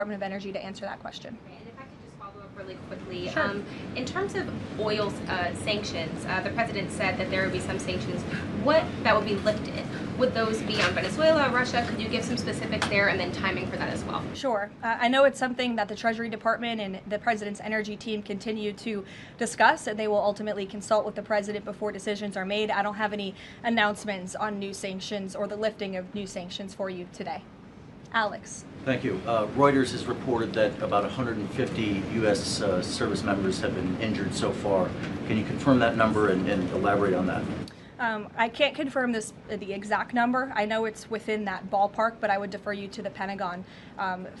Department of Energy to answer that question. And if I could just follow up really quickly. Sure. In terms of oil sanctions, the president said that there would be some sanctions that would be lifted. Would those be on Venezuela, Russia? Could you give some specifics there and then timing for that as well? Sure. I know it's something that the Treasury Department and the President's energy team continue to discuss, and they will ultimately consult with the President before decisions are made. I don't have any announcements on new sanctions or the lifting of new sanctions for you today. Alex. Thank you. Reuters has reported that about 150 U.S. service members have been injured so far. Can you confirm that number and elaborate on that? I can't confirm the exact number. I know it's within that ballpark, but I would defer you to the Pentagon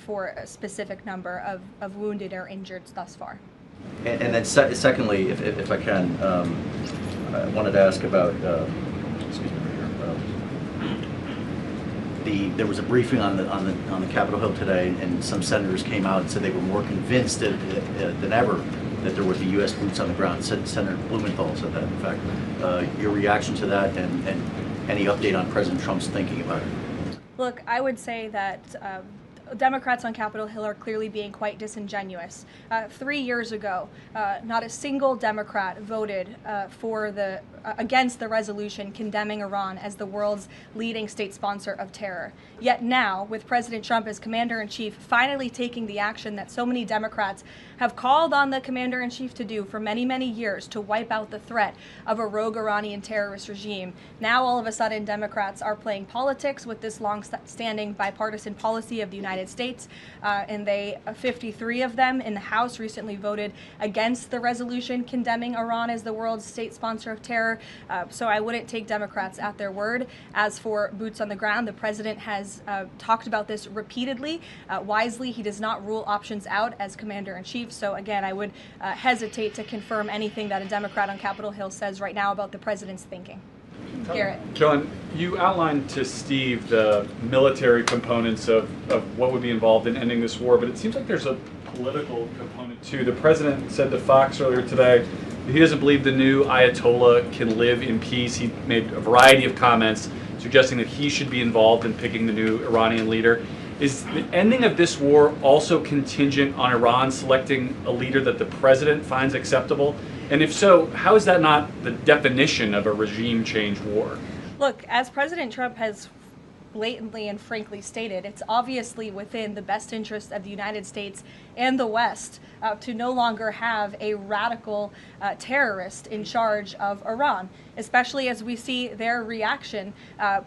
for a specific number of wounded or injured thus far. And then secondly, if I can, I wanted to ask about, there was a briefing on the Capitol Hill today, and some senators came out and said they were more convinced than ever that there would be U.S. boots on the ground. Senator Blumenthal said that, in fact. Your reaction to that and any update on President Trump's thinking about it? Look, I would say that Democrats on Capitol Hill are clearly being quite disingenuous. 3 years ago, not a single Democrat voted against the resolution condemning Iran as the world's leading state sponsor of terror. Yet now, with President Trump as commander-in-chief finally taking the action that so many Democrats have called on the commander-in-chief to do for many, many years, to wipe out the threat of a rogue Iranian terrorist regime, now all of a sudden Democrats are playing politics with this long-standing bipartisan policy of the United States, and 53 of them in the House recently voted against the resolution condemning Iran as the world's state sponsor of terror. So I wouldn't take Democrats at their word. As for boots on the ground, the president has talked about this repeatedly. Wisely, he does not rule options out as commander-in-chief. So again, I would hesitate to confirm anything that a Democrat on Capitol Hill says right now about the president's thinking. Garrett. John, you outlined to Steve the military components of what would be involved in ending this war, but it seems like there's a political component too. The president said to Fox earlier today that he doesn't believe the new Ayatollah can live in peace. He made a variety of comments suggesting that he should be involved in picking the new Iranian leader. Is the ending of this war also contingent on Iran selecting a leader that the president finds acceptable? And if so, how is that not the definition of a regime change war? Look, as President Trump has blatantly and frankly stated, it's obviously within the best interest of the United States and the West to no longer have a radical terrorist in charge of Iran, especially as we see their reaction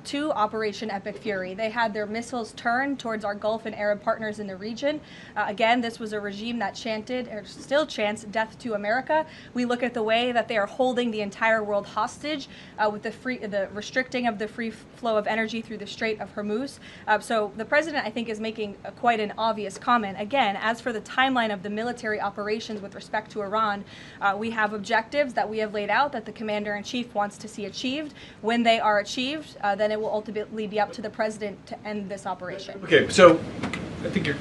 to Operation Epic Fury. They had their missiles turned towards our Gulf and Arab partners in the region. Again, this was a regime that chanted, or still chants, death to America. We look at the way that they are holding the entire world hostage with the restricting of the free flow of energy through the Strait of Hormuz. So the president, I think, is making quite an obvious comment. Again, as for the timeline of the military operations with respect to Iran, we have objectives that we have laid out that the commander-in-chief wants to see achieved. When they are achieved, then it will ultimately be up to the president to end this operation. Okay, so I think you're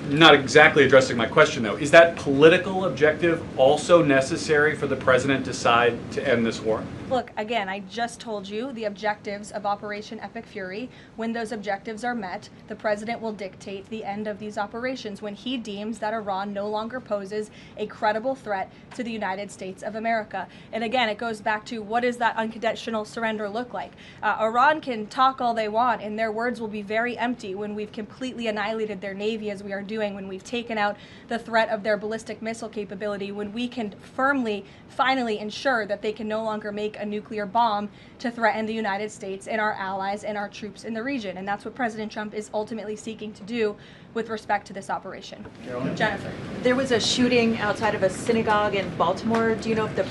not exactly addressing my question, though. Is that political objective also necessary for the president to decide to end this war? Look, again, I just told you the objectives of Operation Epic Fury. When those objectives are met, the president will dictate the end of these operations when he deems that Iran no longer poses a credible threat to the United States of America. And again, it goes back to, what does that unconditional surrender look like? Iran can talk all they want, and their words will be very empty when we've completely annihilated their navy, as we are doing, when we've taken out the threat of their ballistic missile capability, when we can firmly, finally ensure that they can no longer make a nuclear bomb to threaten the United States and our allies and our troops in the region. And that's what President Trump is ultimately seeking to do with respect to this operation. Caroline? Jennifer. There was a shooting outside of a synagogue in Baltimore. Do you know if the